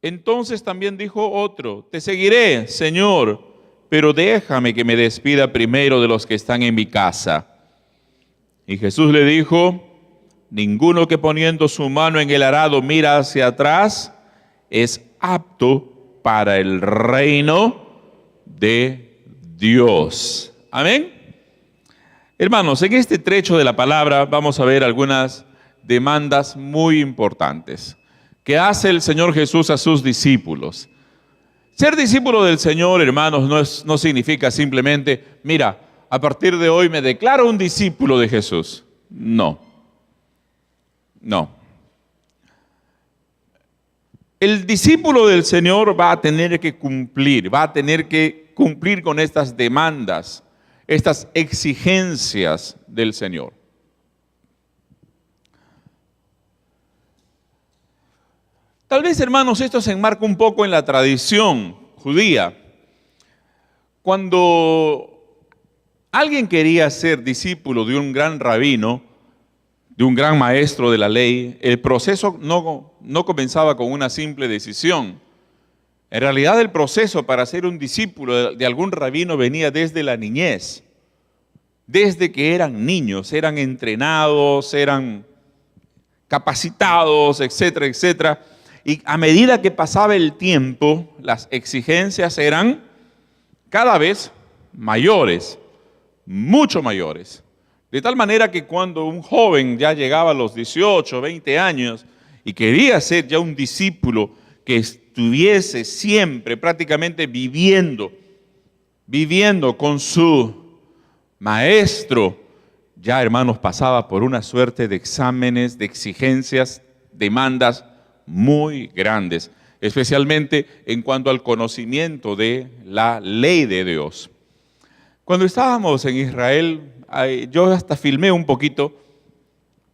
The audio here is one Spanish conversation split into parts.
Entonces también dijo otro: te seguiré, Señor, pero déjame que me despida primero de los que están en mi casa. Y Jesús le dijo: ninguno que poniendo su mano en el arado mira hacia atrás es apto para el reino de Dios. Amén. Hermanos, en este trecho de la palabra vamos a ver algunas demandas muy importantes que hace el Señor Jesús a sus discípulos. Ser discípulo del Señor, hermanos, no significa simplemente, mira, a partir de hoy me declaro un discípulo de Jesús. No. El discípulo del Señor va a tener que cumplir con estas demandas, estas exigencias del Señor. Tal vez, hermanos, esto se enmarca un poco en la tradición judía. Cuando alguien quería ser discípulo de un gran rabino, de un gran maestro de la ley, el proceso no comenzaba con una simple decisión. En realidad, el proceso para ser un discípulo de algún rabino venía desde la niñez. Desde que eran niños, eran entrenados, eran capacitados, etcétera, etcétera. Y a medida que pasaba el tiempo, las exigencias eran cada vez mayores, mucho mayores. De tal manera que cuando un joven ya llegaba a los 18, 20 años y quería ser ya un discípulo que estuviese siempre prácticamente viviendo con su maestro, ya, hermanos, pasaba por una suerte de exámenes, de exigencias, demandas muy grandes, especialmente en cuanto al conocimiento de la ley de Dios. Cuando estábamos en Israel, yo hasta filmé un poquito,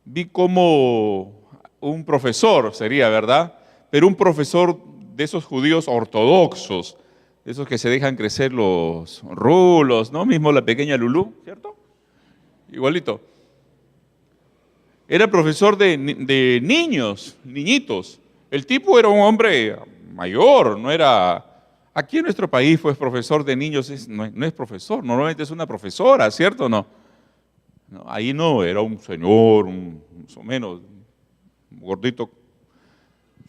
vi como un profesor, sería, ¿verdad? Pero un profesor de esos judíos ortodoxos, esos que se dejan crecer los rulos, ¿no? Mismo la pequeña Lulú, ¿cierto? Igualito. Era profesor de niñitos. El tipo era un hombre mayor, no era... Aquí en nuestro país, pues, profesor de niños no es profesor, normalmente es una profesora, ¿cierto o no? No, ahí no, era un señor, más o menos, gordito,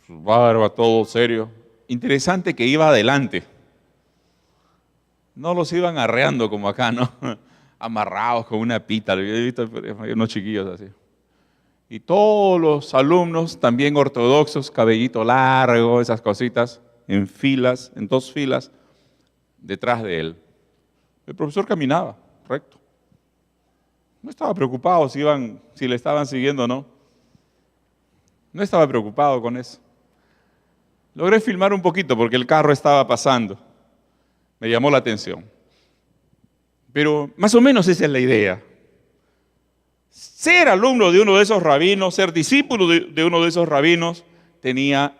su barba, todo serio. Interesante que iba adelante. No los iban arreando como acá, ¿no? Amarrados con una pita. Yo he visto unos chiquillos así. Y todos los alumnos, también ortodoxos, cabellito largo, esas cositas, en filas, en 2 filas, detrás de él. El profesor caminaba recto. No estaba preocupado si le estaban siguiendo o no. No estaba preocupado con eso. Logré filmar un poquito porque el carro estaba pasando. Me llamó la atención. Pero más o menos esa es la idea. Ser alumno de uno de esos rabinos, ser discípulo de uno de esos rabinos, tenía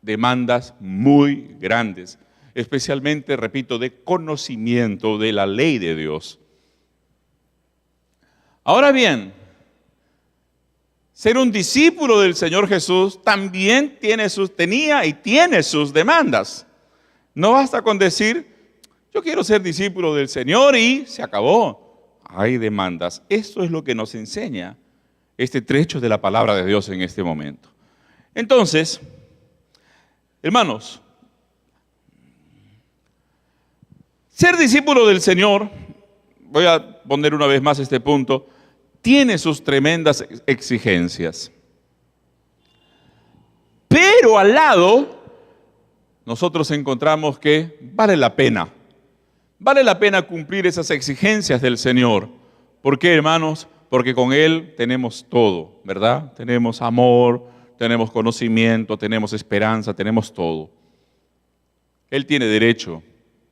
demandas muy grandes, especialmente, repito, de conocimiento de la ley de Dios. Ahora bien, ser un discípulo del Señor Jesús también tenía y tiene sus demandas. No basta con decir, yo quiero ser discípulo del Señor y se acabó. Hay demandas. Esto es lo que nos enseña este trecho de la palabra de Dios en este momento. Entonces, hermanos, ser discípulo del Señor, voy a poner una vez más este punto, tiene sus tremendas exigencias. Pero al lado, nosotros encontramos que vale la pena. Vale la pena cumplir esas exigencias del Señor. ¿Por qué, hermanos? Porque con Él tenemos todo, ¿verdad? Tenemos amor, tenemos conocimiento, tenemos esperanza, tenemos todo. Él tiene derecho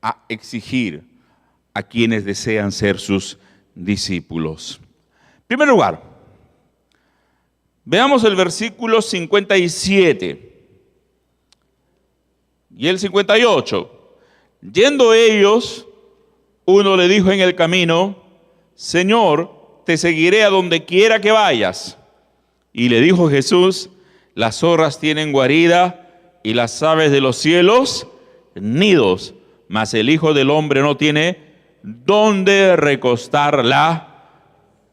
a exigir a quienes desean ser sus discípulos. En primer lugar, veamos el versículo 57 y el 58. Yendo ellos, uno le dijo en el camino, Señor, te seguiré a donde quiera que vayas. Y le dijo Jesús, las zorras tienen guarida y las aves de los cielos nidos, mas el Hijo del Hombre no tiene dónde recostar la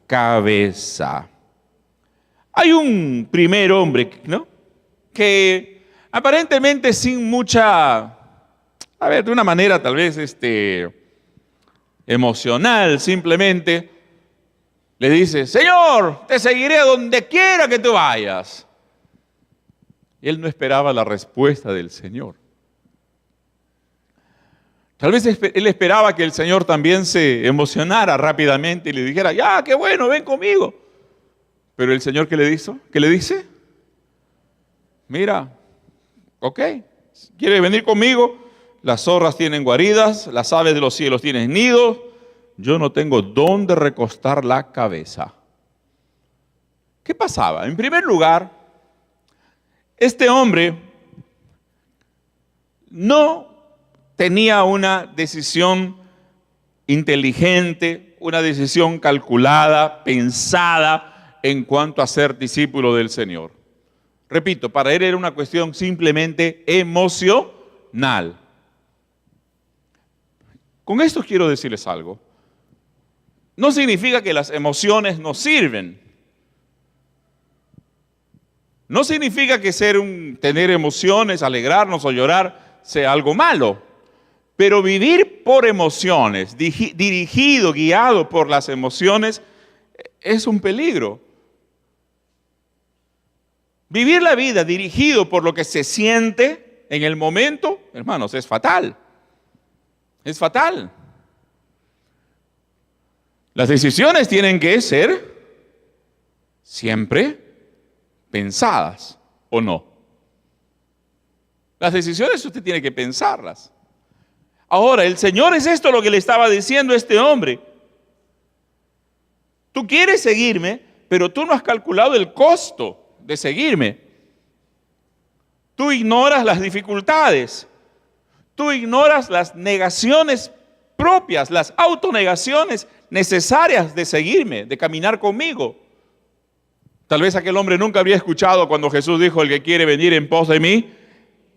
cabeza. Hay un primer hombre, ¿no?, que aparentemente sin mucha, de una manera tal vez emocional, simplemente le dice: Señor, te seguiré a donde quiera que tú vayas. Y él no esperaba la respuesta del Señor. Tal vez él esperaba que el Señor también se emocionara rápidamente y le dijera: ya, qué bueno, ven conmigo. Pero el Señor, ¿qué le hizo? ¿Qué le dice? Mira, ok, ¿quieres venir conmigo? Las zorras tienen guaridas, las aves de los cielos tienen nidos, yo no tengo dónde recostar la cabeza. ¿Qué pasaba? En primer lugar, este hombre no tenía una decisión inteligente, una decisión calculada, pensada en cuanto a ser discípulo del Señor. Repito, para él era una cuestión simplemente emocional. Con esto quiero decirles algo. No significa que las emociones no sirven. No significa que tener emociones, alegrarnos o llorar sea algo malo. Pero vivir por emociones, dirigido, guiado por las emociones, es un peligro. Vivir la vida dirigido por lo que se siente en el momento, hermanos, es fatal. Es fatal. Las decisiones tienen que ser siempre pensadas, ¿o no? Las decisiones usted tiene que pensarlas. Ahora, el Señor es esto lo que le estaba diciendo a este hombre. Tú quieres seguirme, pero tú no has calculado el costo de seguirme. Tú ignoras las dificultades. Tú ignoras las negaciones propias, las autonegaciones necesarias de seguirme, de caminar conmigo. Tal vez aquel hombre nunca habría escuchado cuando Jesús dijo: el que quiere venir en pos de mí,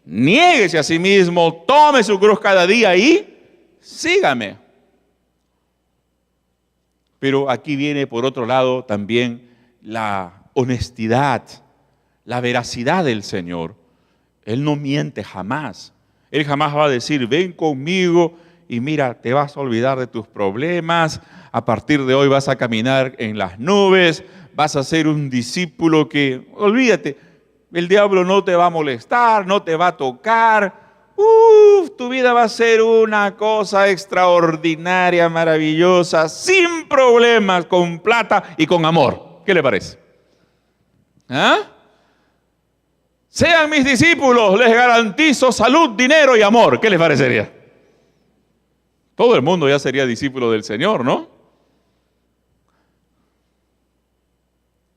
niéguese a sí mismo, tome su cruz cada día y sígame. Pero aquí viene por otro lado también la honestidad, la veracidad del Señor. Él no miente jamás. Él jamás va a decir: ven conmigo y mira, te vas a olvidar de tus problemas, a partir de hoy vas a caminar en las nubes, vas a ser un discípulo que, olvídate, el diablo no te va a molestar, no te va a tocar. Tu vida va a ser una cosa extraordinaria, maravillosa, sin problemas, con plata y con amor. ¿Qué le parece? ¿Ah? Sean mis discípulos, les garantizo salud, dinero y amor. ¿Qué les parecería? Todo el mundo ya sería discípulo del Señor, ¿no?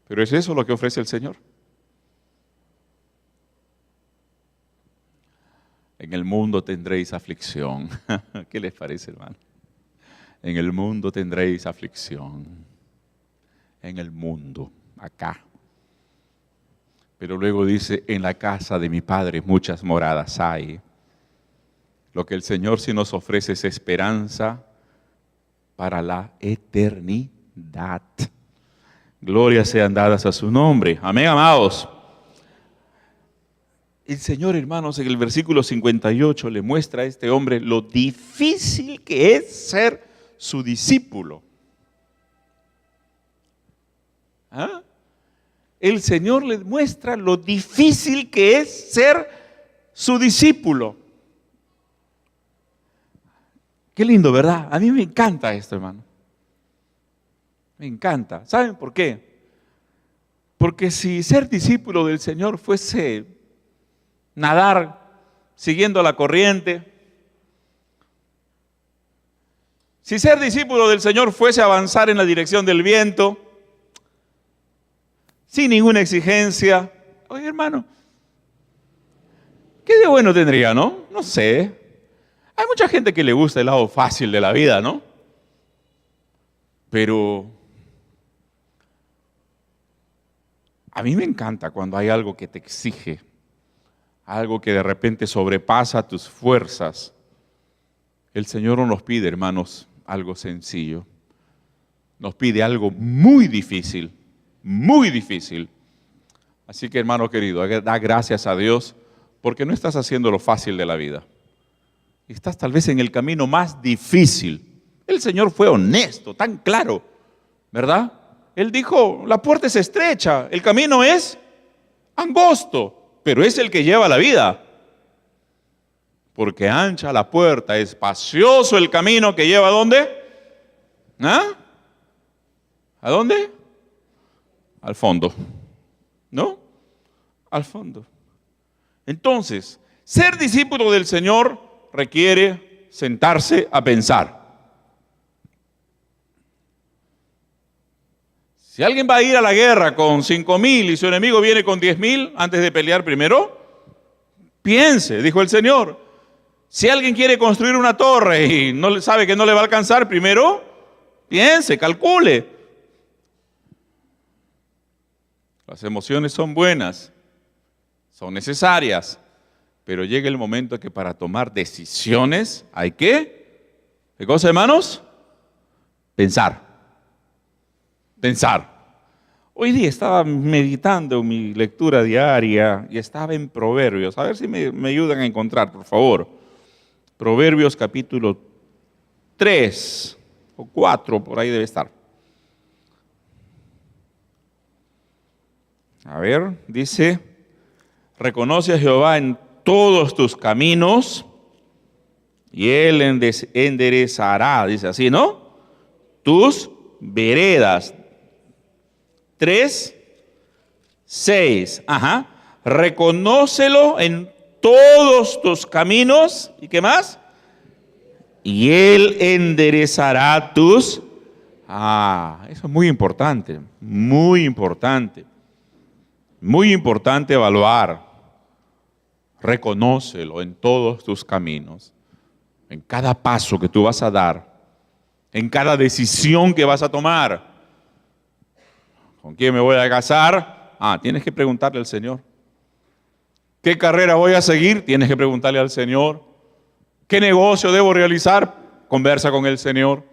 Pero ¿es eso lo que ofrece el Señor? En el mundo tendréis aflicción. ¿Qué les parece, hermano? En el mundo tendréis aflicción. En el mundo, acá. Pero luego dice: en la casa de mi Padre muchas moradas hay. Lo que el Señor sí nos ofrece es esperanza para la eternidad. Glorias sean dadas a su nombre. Amén, amados. El Señor, hermanos, en el versículo 58 le muestra a este hombre lo difícil que es ser su discípulo. ¿Ah? El Señor le muestra lo difícil que es ser su discípulo. Qué lindo, ¿verdad? A mí me encanta esto, hermano. Me encanta. ¿Saben por qué? Porque si ser discípulo del Señor fuese nadar siguiendo la corriente, si ser discípulo del Señor fuese avanzar en la dirección del viento, sin ninguna exigencia, oye, hermano, ¿qué de bueno tendría, no? No sé. Hay mucha gente que le gusta el lado fácil de la vida, ¿no? Pero a mí me encanta cuando hay algo que te exige, algo que de repente sobrepasa tus fuerzas. El Señor no nos pide, hermanos, algo sencillo. Nos pide algo muy difícil, muy difícil. Así que, hermano querido, da gracias a Dios porque no estás haciendo lo fácil de la vida. Estás tal vez en el camino más difícil. El Señor fue honesto, tan claro, ¿verdad? Él dijo, la puerta es estrecha, el camino es angosto, pero es el que lleva la vida. Porque ancha la puerta, espacioso el camino que lleva ¿a dónde? ¿Ah? ¿A dónde? Al fondo. ¿No? Al fondo. Entonces, ser discípulo del Señor requiere sentarse a pensar. Si alguien va a ir a la guerra con 5,000 y su enemigo viene con 10,000 antes de pelear primero, piense, dijo el Señor. Si alguien quiere construir una torre y no sabe que no le va a alcanzar, primero piense, calcule. Las emociones son buenas, son necesarias, pero llega el momento que para tomar decisiones hay que, ¿qué cosa, hermanos? Pensar. Hoy día estaba meditando mi lectura diaria y estaba en Proverbios. A ver si me ayudan a encontrar, por favor. Proverbios capítulo 3 o 4, por ahí debe estar. A ver, dice, reconoce a Jehová en todos tus caminos y Él enderezará, dice así, ¿no? Tus veredas. 3, 6, reconócelo en todos tus caminos, ¿y qué más? Y Él enderezará tus... eso es muy importante, muy importante. Muy importante evaluar. Reconócelo en todos tus caminos, en cada paso que tú vas a dar, en cada decisión que vas a tomar. ¿Con quién me voy a casar? Tienes que preguntarle al Señor. ¿Qué carrera voy a seguir? Tienes que preguntarle al Señor. ¿Qué negocio debo realizar? Conversa con el Señor.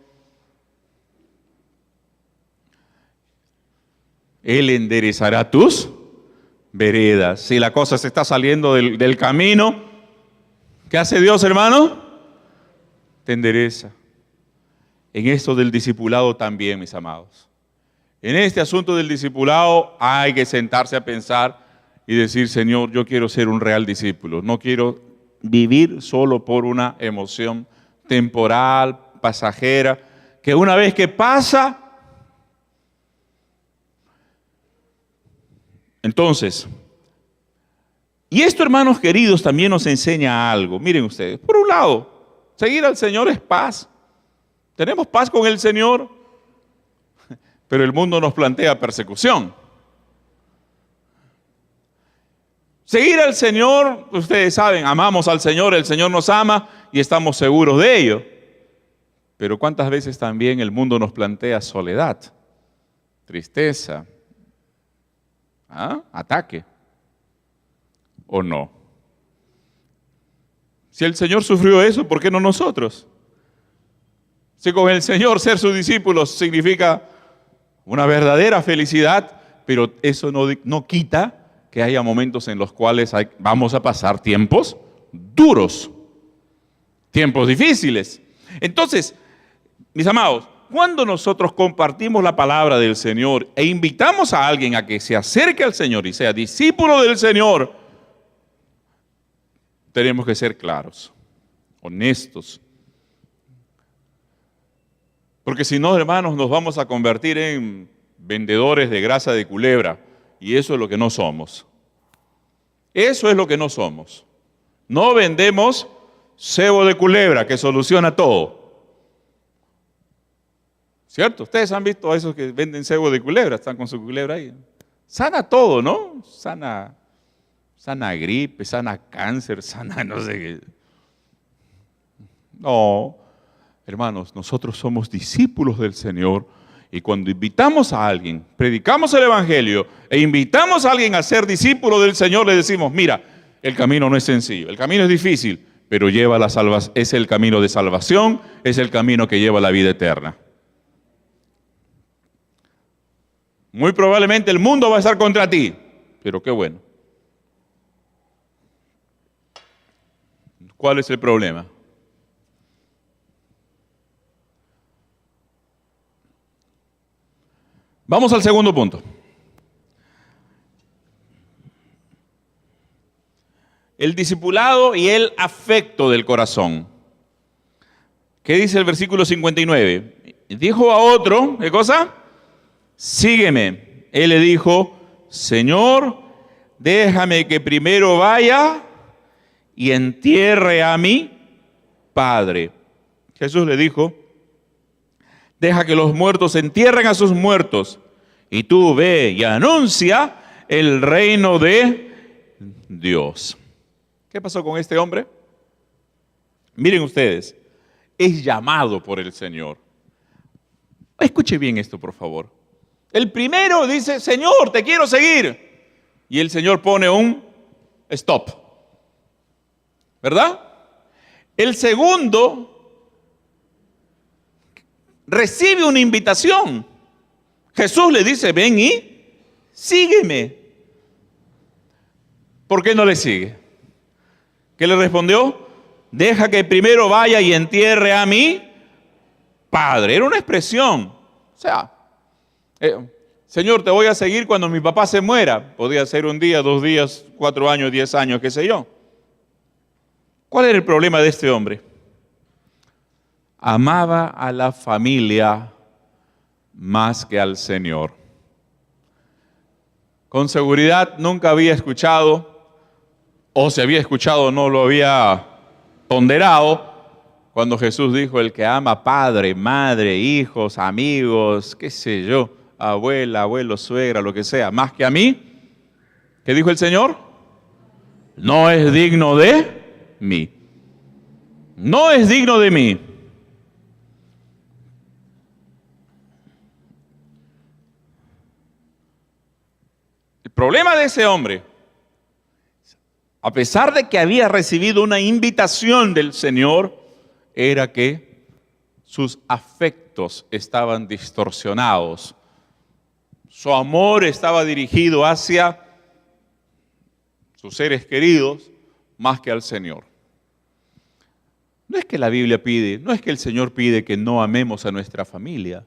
Él enderezará tus veredas. Si la cosa se está saliendo del camino, ¿qué hace Dios, hermano? Te endereza. En esto del discipulado también, mis amados. En este asunto del discipulado hay que sentarse a pensar y decir, Señor, yo quiero ser un real discípulo. No quiero vivir solo por una emoción temporal, pasajera, que una vez que pasa, entonces, y esto, hermanos queridos, también nos enseña algo. Miren ustedes, por un lado, seguir al Señor es paz. Tenemos paz con el Señor, pero el mundo nos plantea persecución. Seguir al Señor, ustedes saben, amamos al Señor, el Señor nos ama y estamos seguros de ello. Pero ¿cuántas veces también el mundo nos plantea soledad, tristeza, ataque? ¿O no? Si el Señor sufrió eso, ¿por qué no nosotros? Si con el Señor ser sus discípulos significa una verdadera felicidad, pero eso no quita que haya momentos en los cuales vamos a pasar tiempos duros, tiempos difíciles. Entonces, mis amados, cuando nosotros compartimos la palabra del Señor e invitamos a alguien a que se acerque al Señor y sea discípulo del Señor, tenemos que ser claros, honestos. Porque si no, hermanos, nos vamos a convertir en vendedores de grasa de culebra. Y eso es lo que no somos. Eso es lo que no somos. No vendemos cebo de culebra que soluciona todo. ¿Cierto? Ustedes han visto a esos que venden cebo de culebra, están con su culebra ahí. Sana todo, ¿no? Sana gripe, sana cáncer, sana no sé qué. No. Hermanos, nosotros somos discípulos del Señor y cuando invitamos a alguien, predicamos el Evangelio e invitamos a alguien a ser discípulo del Señor, le decimos, mira, El camino no es sencillo, el camino es difícil, pero lleva la salvación, es el camino de salvación, es el camino que lleva a la vida eterna. Muy probablemente el mundo va a estar contra ti, pero qué bueno. ¿Cuál es el problema? Vamos al segundo punto. El discipulado y el afecto del corazón. ¿Qué dice el versículo 59? Dijo a otro, ¿qué cosa? Sígueme. Él le dijo, Señor, déjame que primero vaya y entierre a mi padre. Jesús le dijo, deja que los muertos entierren a sus muertos, y tú ve y anuncia el reino de Dios. ¿Qué pasó con este hombre? Miren ustedes, es llamado por el Señor. Escuche bien esto, por favor. El primero dice, Señor, te quiero seguir. Y el Señor pone un stop. ¿Verdad? El segundo recibe una invitación. Jesús le dice, ven y sígueme. ¿Por qué no le sigue? ¿Qué le respondió? Deja que primero vaya y entierre a mi padre. Era una expresión. O sea, Señor, te voy a seguir cuando mi papá se muera. Podía ser un día, 2 días, 4 años, 10 años, qué sé yo. ¿Cuál era el problema de este hombre? Amaba a la familia más que al Señor. Con seguridad nunca había escuchado, o si había escuchado no lo había ponderado, cuando Jesús dijo, el que ama padre, madre, hijos, amigos, qué sé yo, abuela, abuelo, suegra, lo que sea, más que a mí, ¿qué dijo el Señor? No es digno de mí. No es digno de mí. El problema de ese hombre, a pesar de que había recibido una invitación del Señor, era que sus afectos estaban distorsionados. Su amor estaba dirigido hacia sus seres queridos más que al Señor. No es que la Biblia pide, no es que el Señor pide que no amemos a nuestra familia,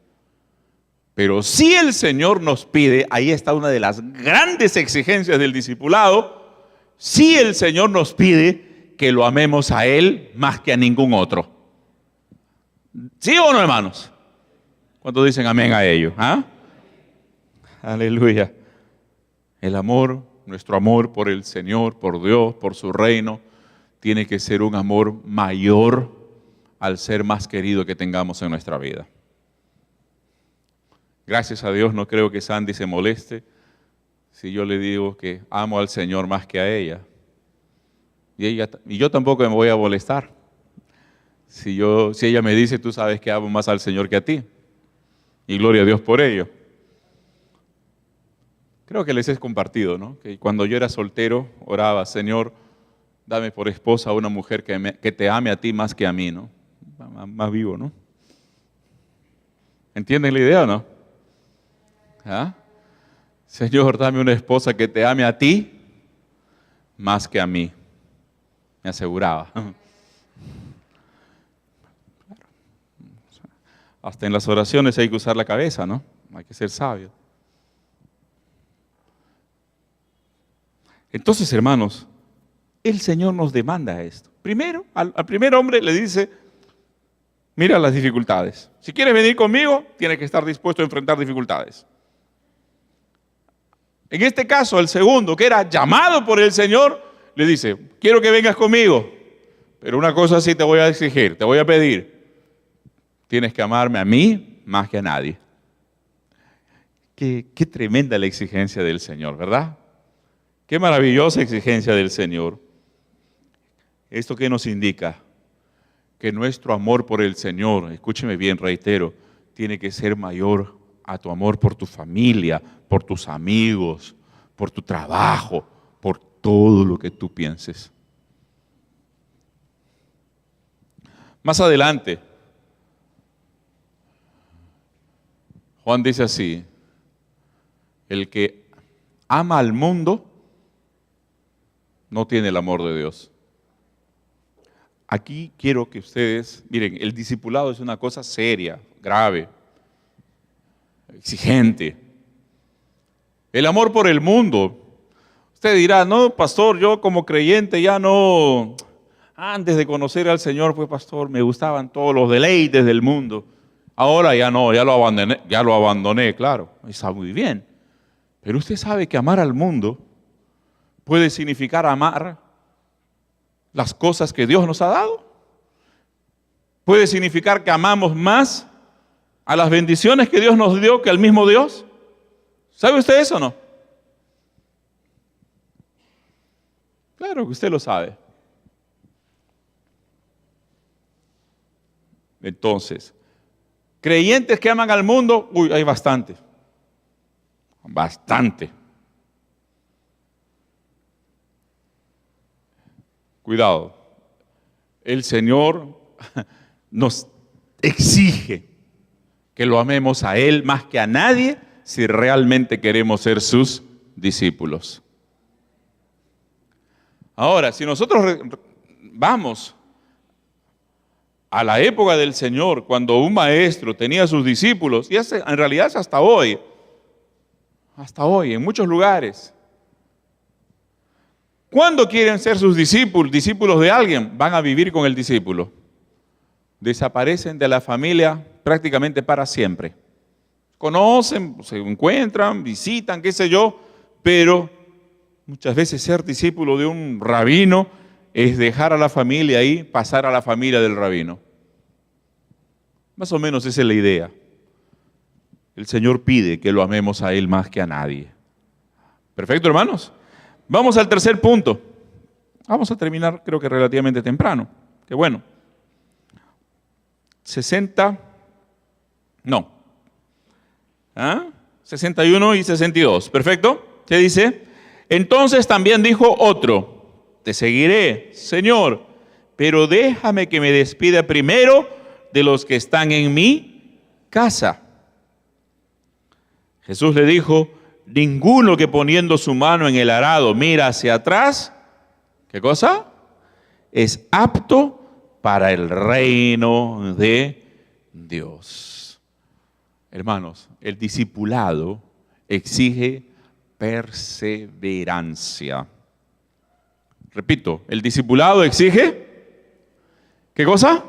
pero sí el Señor nos pide, ahí está una de las grandes exigencias del discipulado, sí el Señor nos pide que lo amemos a Él más que a ningún otro. ¿Sí o no, hermanos? ¿Cuántos dicen amén a ello? ¿Ah? Aleluya. El amor, nuestro amor por el Señor, por Dios, por su reino, tiene que ser un amor mayor al ser más querido que tengamos en nuestra vida. Gracias a Dios no creo que Sandy se moleste si yo le digo que amo al Señor más que a ella. Y yo tampoco me voy a molestar si ella me dice, tú sabes que amo más al Señor que a ti. Y gloria a Dios por ello. Creo que les he compartido, ¿no? Que cuando yo era soltero, oraba, Señor, dame por esposa a una mujer que te ame a ti más que a mí, ¿no? Más vivo, ¿no? ¿Entienden la idea o no? ¿Ah? Señor, dame una esposa que te ame a ti más que a mí. Me aseguraba. Hasta en las oraciones hay que usar la cabeza, ¿no? Hay que ser sabio. Entonces, hermanos, el Señor nos demanda esto. Primero, al primer hombre le dice, mira las dificultades. Si quieres venir conmigo, tienes que estar dispuesto a enfrentar dificultades. En este caso, el segundo, que era llamado por el Señor, le dice, quiero que vengas conmigo, pero una cosa sí te voy a exigir, te voy a pedir. Tienes que amarme a mí más que a nadie. Qué tremenda la exigencia del Señor, ¿verdad? Qué maravillosa exigencia del Señor. ¿Esto qué nos indica? Que nuestro amor por el Señor, escúcheme bien, reitero, tiene que ser mayor a tu amor por tu familia, por tus amigos, por tu trabajo, por todo lo que tú pienses. Más adelante, Juan dice así: el que ama al mundo no tiene el amor de Dios. Aquí quiero que ustedes, miren, el discipulado es una cosa seria, grave, exigente. El amor por el mundo. Usted dirá, no, pastor, yo como creyente ya no, antes de conocer al Señor, pues pastor, me gustaban todos los deleites del mundo. Ahora ya no, ya lo abandoné, claro, está muy bien. Pero usted sabe que amar al mundo puede significar amar las cosas que Dios nos ha dado. Puede significar que amamos más a las bendiciones que Dios nos dio que al mismo Dios. ¿Sabe usted eso o no? Claro que usted lo sabe. Entonces, creyentes que aman al mundo, hay bastante. Bastante. Cuidado. El Señor nos exige que lo amemos a Él más que a nadie si realmente queremos ser sus discípulos. Ahora, si nosotros vamos a la época del Señor, cuando un maestro tenía sus discípulos, y en realidad es hasta hoy, en muchos lugares. ¿Cuándo quieren ser sus discípulos de alguien? Van a vivir con el discípulo. Desaparecen de la familia prácticamente para siempre. Conocen, se encuentran, visitan, qué sé yo, pero muchas veces ser discípulo de un rabino es dejar a la familia ahí, pasar a la familia del rabino. Más o menos esa es la idea. El Señor pide que lo amemos a Él más que a nadie. Perfecto, hermanos. Vamos al tercer punto. Vamos a terminar, creo que relativamente temprano. Qué bueno. 61 y 62. Perfecto. ¿Qué dice? Entonces también dijo otro: te seguiré, Señor, pero déjame que me despida primero de los que están en mi casa. Jesús le dijo: ninguno que poniendo su mano en el arado mira hacia atrás, ¿qué cosa? Es apto para el reino de Dios. Hermanos, el discipulado exige perseverancia. Repito, el discipulado exige, ¿qué cosa?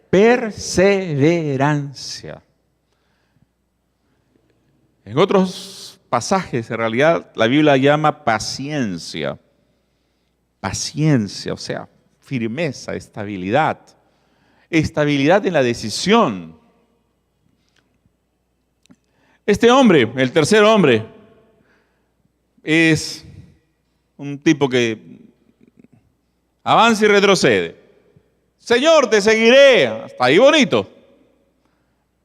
Perseverancia. En otros pasajes, en realidad, la Biblia llama paciencia. Paciencia, o sea, firmeza, estabilidad. Estabilidad en la decisión. Este hombre, el tercer hombre, es un tipo que avanza y retrocede. Señor, te seguiré. Hasta ahí bonito.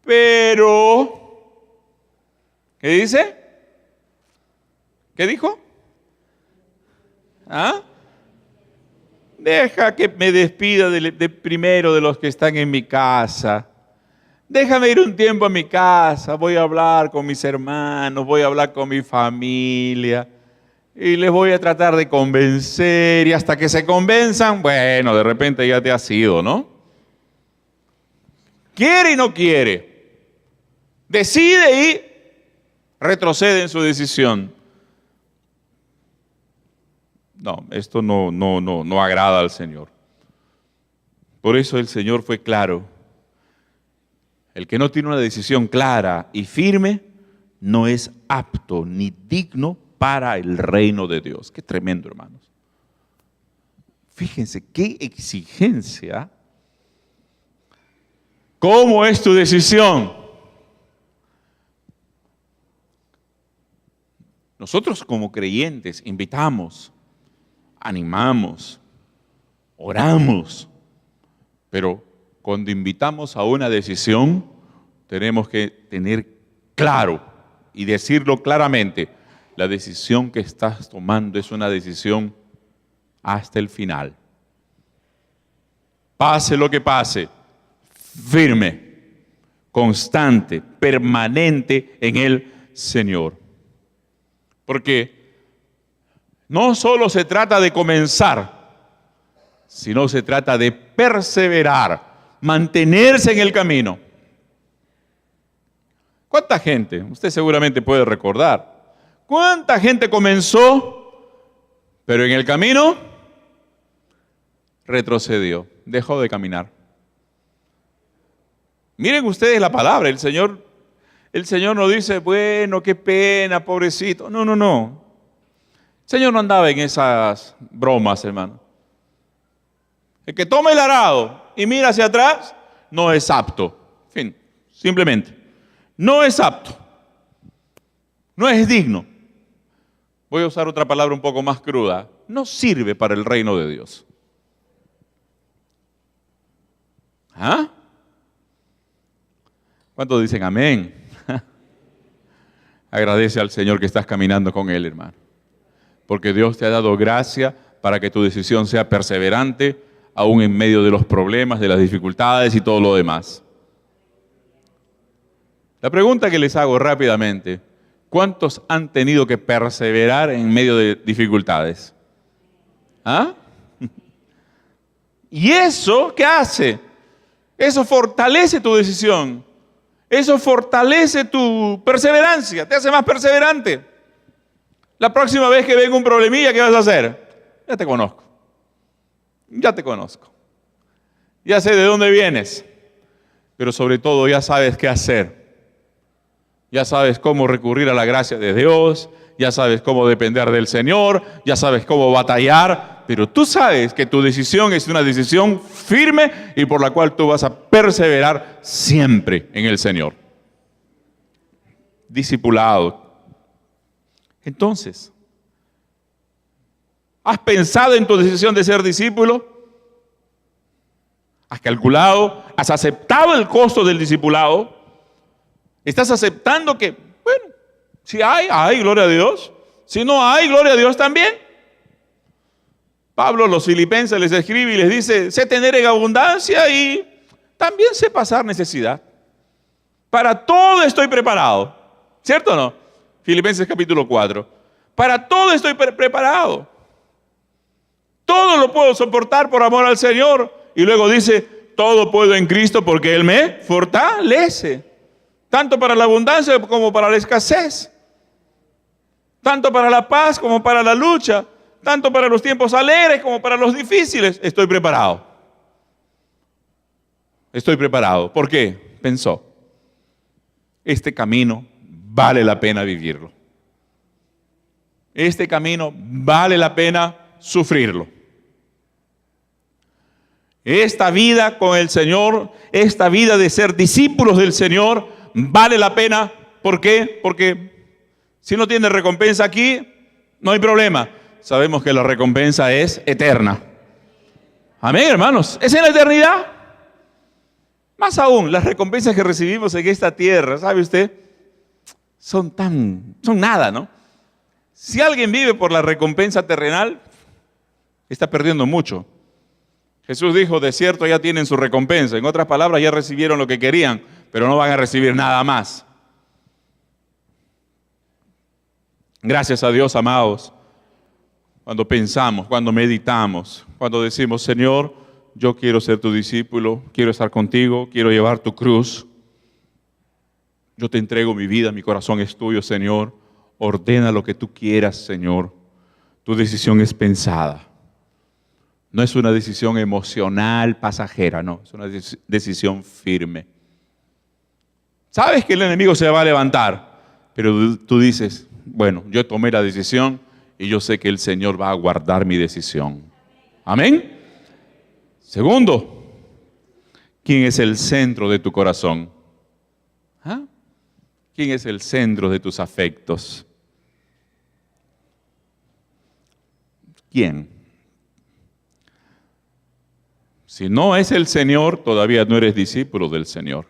Pero, ¿qué dice? ¿Qué dijo? Deja que me despida de primero de los que están en mi casa. Déjame ir un tiempo a mi casa. Voy a hablar con mis hermanos, voy a hablar con mi familia. Y les voy a tratar de convencer, y hasta que se convenzan, bueno, de repente ya te has ido, ¿no? Quiere y no quiere. Decide y retrocede en su decisión. No, esto no agrada al Señor. Por eso el Señor fue claro. El que no tiene una decisión clara y firme no es apto ni digno para el reino de Dios. Qué tremendo, hermanos. Fíjense qué exigencia. ¿Cómo es tu decisión? Nosotros como creyentes invitamos, animamos, oramos, pero cuando invitamos a una decisión tenemos que tener claro y decirlo claramente. la decisión que estás tomando es una decisión hasta el final. Pase lo que pase, firme, constante, permanente en el Señor. Porque no solo se trata de comenzar, sino se trata de perseverar, mantenerse en el camino. ¿Cuánta gente? Usted seguramente puede recordar. ¿Cuánta gente comenzó, pero en el camino retrocedió, dejó de caminar? Miren ustedes la palabra, el Señor no dice, bueno, qué pena, pobrecito. No. El Señor no andaba en esas bromas, hermano. El que toma el arado y mira hacia atrás, no es apto. En fin, simplemente, no es apto. No es digno. Voy a usar otra palabra un poco más cruda. No sirve para el reino de Dios. ¿Ah? ¿Cuántos dicen amén? Agradece al Señor que estás caminando con Él, hermano. Porque Dios te ha dado gracia para que tu decisión sea perseverante, aún en medio de los problemas, de las dificultades y todo lo demás. La pregunta que les hago rápidamente: ¿cuántos han tenido que perseverar en medio de dificultades? ¿Ah? ¿Y eso qué hace? Eso fortalece tu decisión. Eso fortalece tu perseverancia, te hace más perseverante. La próxima vez que venga un problemilla, ¿qué vas a hacer? Ya te conozco. Ya sé de dónde vienes. Pero sobre todo ya sabes qué hacer. Ya sabes cómo recurrir a la gracia de Dios. Ya sabes cómo depender del Señor. Ya sabes cómo batallar. Pero tú sabes que tu decisión es una decisión firme y por la cual tú vas a perseverar siempre en el Señor. Discipulado. Entonces, ¿has pensado en tu decisión de ser discípulo? ¿Has calculado? ¿Has aceptado el costo del discipulado? ¿Estás aceptando que, bueno, si hay, gloria a Dios? Si no hay, gloria a Dios también. Pablo a los filipenses les escribe y les dice, sé tener en abundancia y también sé pasar necesidad. Para todo estoy preparado. ¿Cierto o no? Filipenses capítulo 4. Para todo estoy preparado. Todo lo puedo soportar por amor al Señor. Y luego dice, todo puedo en Cristo porque Él me fortalece. Tanto para la abundancia como para la escasez. Tanto para la paz como para la lucha. Tanto para los tiempos alegres como para los difíciles. Estoy preparado. Estoy preparado. ¿Por qué? Pensó, este camino vale la pena vivirlo. Este camino vale la pena sufrirlo. Esta vida con el Señor, esta vida de ser discípulos del Señor, vale la pena. ¿Por qué? Porque si no tiene recompensa aquí, no hay problema. Sabemos que la recompensa es eterna. Amén, hermanos. Es en la eternidad. Más aún, las recompensas que recibimos en esta tierra, ¿sabe usted? Son nada, ¿no? Si alguien vive por la recompensa terrenal, está perdiendo mucho. Jesús dijo, de cierto ya tienen su recompensa. En otras palabras, ya recibieron lo que querían, pero no van a recibir nada más. Gracias a Dios, amados, cuando pensamos, cuando meditamos, cuando decimos, Señor, yo quiero ser tu discípulo, quiero estar contigo, quiero llevar tu cruz. Yo te entrego mi vida, mi corazón es tuyo, Señor. Ordena lo que tú quieras, Señor. Tu decisión es pensada. No es una decisión emocional, pasajera, no. Es una decisión firme. Sabes que el enemigo se va a levantar, pero tú dices, bueno, yo tomé la decisión y yo sé que el Señor va a guardar mi decisión. Amén. Segundo, ¿quién es el centro de tu corazón? ¿Ah? ¿Quién es el centro de tus afectos? ¿Quién? Si no es el Señor, todavía no eres discípulo del Señor.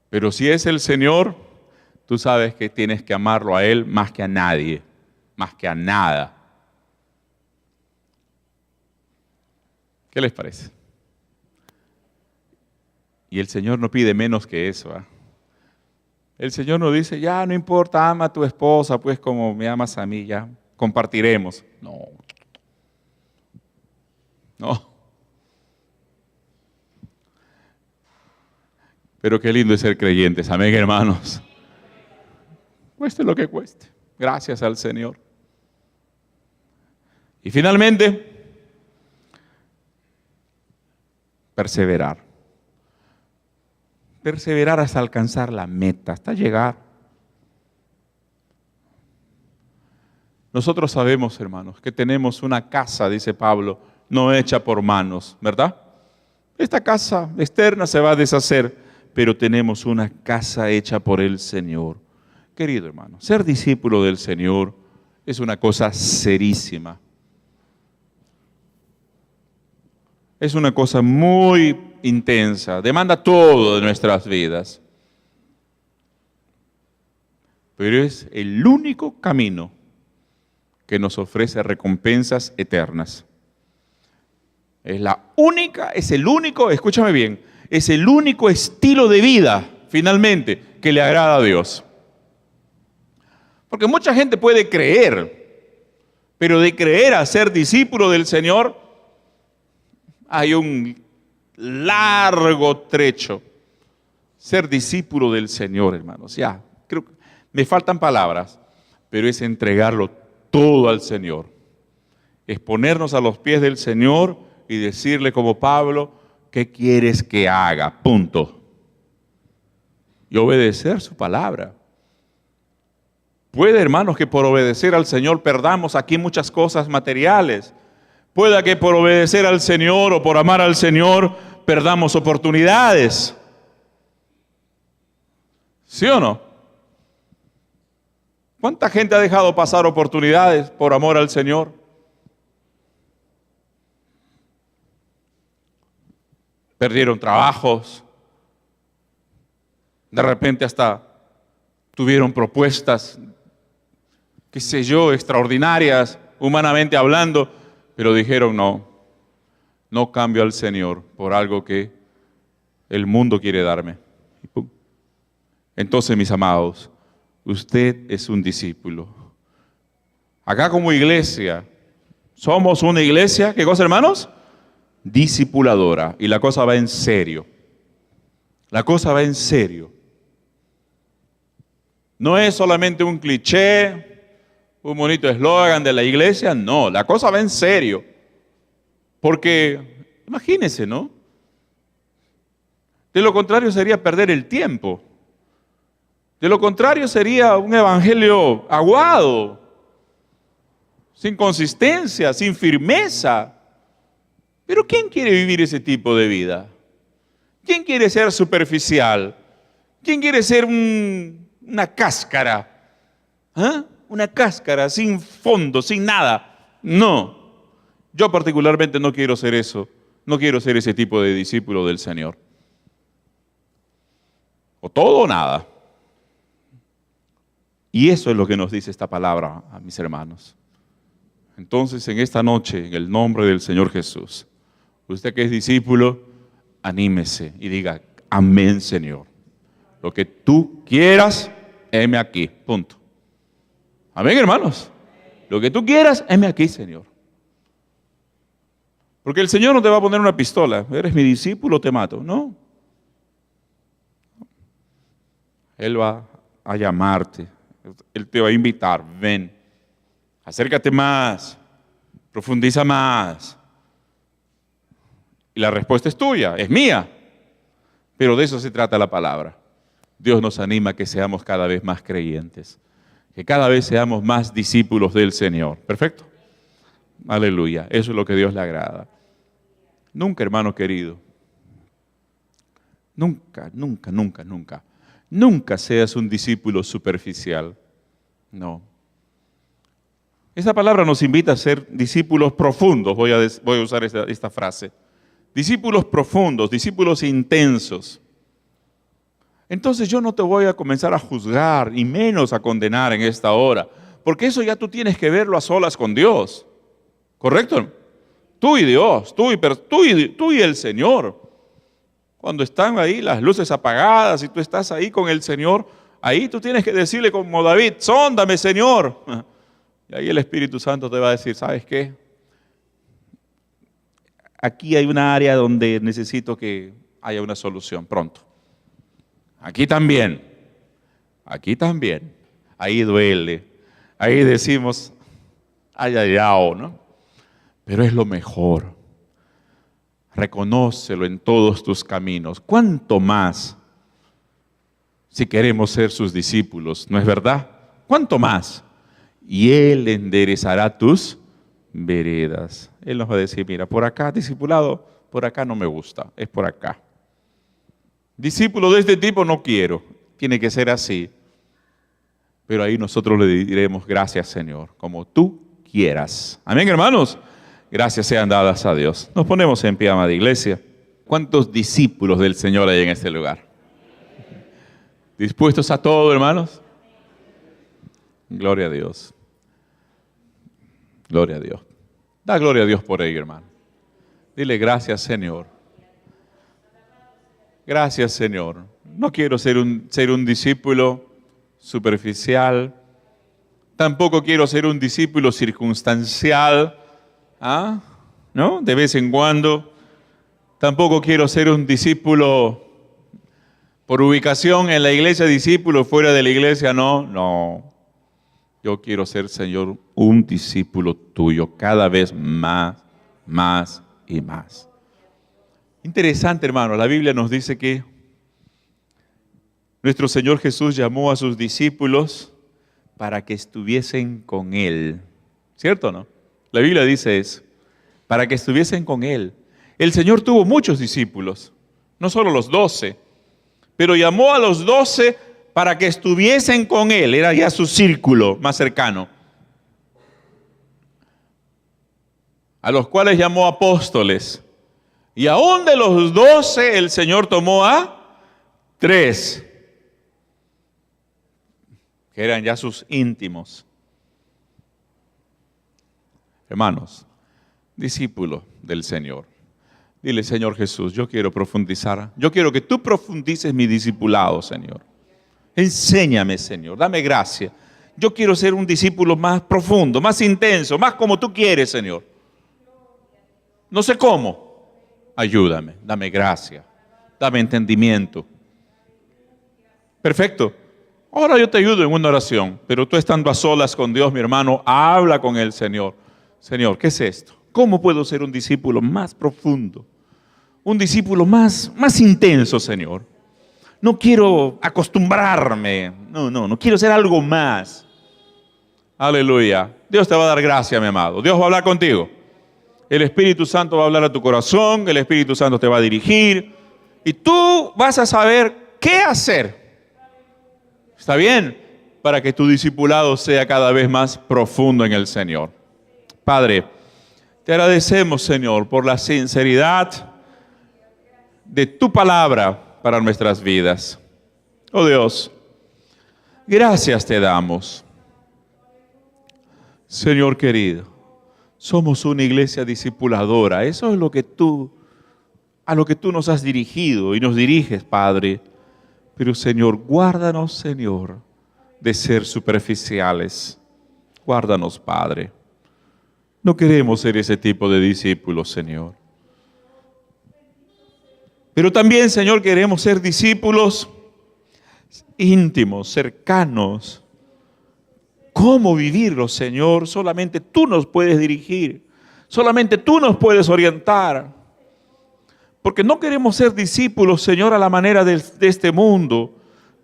Pero si es el Señor, tú sabes que tienes que amarlo a Él más que a nadie, más que a nada. ¿Qué les parece? Y el Señor no pide menos que eso. El Señor no dice, ya no importa, ama a tu esposa, pues como me amas a mí, ya compartiremos. No. No. Pero qué lindo es ser creyentes, amén, hermanos. Cueste lo que cueste. Gracias al Señor. Y finalmente, perseverar. Perseverar hasta alcanzar la meta, hasta llegar. Nosotros sabemos, hermanos, que tenemos una casa, dice Pablo, no hecha por manos, ¿verdad? Esta casa externa se va a deshacer, pero tenemos una casa hecha por el Señor. Querido hermano, ser discípulo del Señor es una cosa serísima. Es una cosa muy intensa, demanda todo de nuestras vidas. Pero es el único camino que nos ofrece recompensas eternas. Es el único, escúchame bien, es el único estilo de vida, finalmente, que le agrada a Dios. Porque mucha gente puede creer, pero de creer a ser discípulo del Señor, hay un largo trecho. Ser discípulo del Señor, hermanos, ya, creo que me faltan palabras, pero es entregarlo todo al Señor. Es ponernos a los pies del Señor y decirle como Pablo, ¿qué quieres que haga? Punto. Y obedecer su palabra. Puede, hermanos, que por obedecer al Señor perdamos aquí muchas cosas materiales. Pueda que por obedecer al Señor o por amar al Señor perdamos oportunidades. ¿Sí o no? ¿Cuánta gente ha dejado pasar oportunidades por amor al Señor? Perdieron trabajos. De repente hasta tuvieron propuestas, qué sé yo, extraordinarias, humanamente hablando, pero dijeron no cambio al Señor por algo que el mundo quiere darme. Entonces, mis amados, usted es un discípulo. Acá como iglesia, somos una iglesia, ¿qué cosa, hermanos? Discipuladora. Y la cosa va en serio. La cosa va en serio. No es solamente un cliché, un bonito eslogan de la iglesia, no, la cosa va en serio. Porque, imagínense, ¿no? De lo contrario sería perder el tiempo. De lo contrario sería un evangelio aguado, sin consistencia, sin firmeza. Pero ¿quién quiere vivir ese tipo de vida? ¿Quién quiere ser superficial? ¿Quién quiere ser una cáscara? ¿Ah? Una cáscara sin fondo, sin nada. No. Yo particularmente no quiero ser eso. No quiero ser ese tipo de discípulo del Señor. O todo o nada. Y eso es lo que nos dice esta palabra a mis hermanos. Entonces, en esta noche, en el nombre del Señor Jesús, usted que es discípulo, anímese y diga, amén, Señor. Lo que tú quieras, heme aquí. Punto. Amén, hermanos. Lo que tú quieras, heme aquí, Señor. Porque el Señor no te va a poner una pistola. Eres mi discípulo, te mato. No. Él va a llamarte. Él te va a invitar. Ven. Acércate más. Profundiza más. Y la respuesta es tuya, es mía. Pero de eso se trata la palabra. Dios nos anima a que seamos cada vez más creyentes. Que cada vez seamos más discípulos del Señor. ¿Perfecto? Aleluya. Eso es lo que Dios le agrada. Nunca, hermano querido. Nunca, nunca, nunca, nunca. Nunca seas un discípulo superficial. No. Esa palabra nos invita a ser discípulos profundos. Voy a usar esta frase. Discípulos profundos, discípulos intensos. Entonces yo no te voy a comenzar a juzgar y menos a condenar en esta hora, porque eso ya tú tienes que verlo a solas con Dios. ¿Correcto? Tú y Dios, tú y el Señor. Cuando están ahí las luces apagadas y tú estás ahí con el Señor, ahí tú tienes que decirle como David, sóndame, Señor. Y ahí el Espíritu Santo te va a decir, ¿sabes qué? Aquí hay una área donde necesito que haya una solución pronto. Aquí también. Ahí duele. Ahí decimos, ay, ay, ay, ¿no? Pero es lo mejor. Reconócelo en todos tus caminos. ¿Cuánto más si queremos ser sus discípulos? ¿No es verdad? ¿Cuánto más? Y Él enderezará tus veredas. Él nos va a decir, mira, por acá, discipulado, por acá no me gusta, es por acá. Discípulo de este tipo no quiero, tiene que ser así. Pero ahí nosotros le diremos, gracias Señor, como tú quieras. Amén, hermanos. Gracias sean dadas a Dios. Nos ponemos en pie, amada iglesia. ¿Cuántos discípulos del Señor hay en este lugar? ¿Dispuestos a todo, hermanos? Gloria a Dios. Gloria a Dios. Da gloria a Dios por ello, hermano. Dile gracias, Señor. Gracias, Señor. No quiero ser un discípulo superficial. Tampoco quiero ser un discípulo circunstancial. ¿No? De vez en cuando. Tampoco quiero ser un discípulo por ubicación en la iglesia, discípulo fuera de la iglesia. No. Yo quiero ser, Señor, un discípulo tuyo cada vez más y más. Interesante, hermano. La Biblia nos dice que nuestro Señor Jesús llamó a sus discípulos para que estuviesen con Él. ¿Cierto o no? La Biblia dice eso, para que estuviesen con Él. El Señor tuvo muchos discípulos, no solo los 12, pero llamó a los 12 para que estuviesen con Él. Era ya su círculo más cercano. A los cuales llamó apóstoles. Y aún de los 12 el Señor tomó a 3, que eran ya sus íntimos. Hermanos, discípulos del Señor, dile, Señor Jesús, yo quiero profundizar, yo quiero que tú profundices mi discipulado, Señor. Enséñame, Señor, dame gracia. Yo quiero ser un discípulo más profundo, más intenso, más como tú quieres, Señor. No sé cómo. Ayúdame, dame gracia, dame entendimiento. Perfecto. Ahora yo te ayudo en una oración, pero tú estando a solas con Dios, mi hermano, habla con el Señor. Señor, ¿qué es esto? ¿Cómo puedo ser un discípulo más profundo? Un discípulo más intenso, Señor. No quiero acostumbrarme. No quiero ser algo más. Aleluya. Dios te va a dar gracia, mi amado. Dios va a hablar contigo. El Espíritu Santo va a hablar a tu corazón. El Espíritu Santo te va a dirigir. Y tú vas a saber qué hacer. ¿Está bien? Para que tu discipulado sea cada vez más profundo en el Señor. Padre, te agradecemos, Señor, por la sinceridad de tu palabra para nuestras vidas. Oh Dios, gracias te damos. Señor querido, somos una iglesia discipuladora. Eso es a lo que tú nos has dirigido y nos diriges, Padre. Pero, Señor, guárdanos, Señor, de ser superficiales. Guárdanos, Padre. No queremos ser ese tipo de discípulos, Señor. Pero también, Señor, queremos ser discípulos íntimos, cercanos. ¿Cómo vivirlo, Señor? Solamente tú nos puedes dirigir. Solamente tú nos puedes orientar. Porque no queremos ser discípulos, Señor, a la manera de este mundo.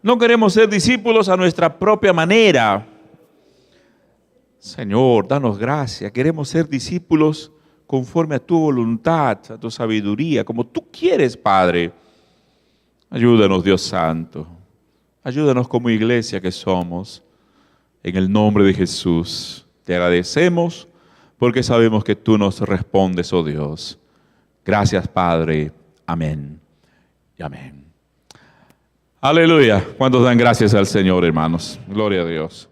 No queremos ser discípulos a nuestra propia manera. Señor, danos gracia. Queremos ser discípulos conforme a tu voluntad, a tu sabiduría, como tú quieres, Padre. Ayúdanos, Dios Santo. Ayúdanos como iglesia que somos. En el nombre de Jesús, te agradecemos porque sabemos que tú nos respondes, oh Dios. Gracias, Padre. Amén y amén. Aleluya. ¿Cuántos dan gracias al Señor, hermanos? Gloria a Dios.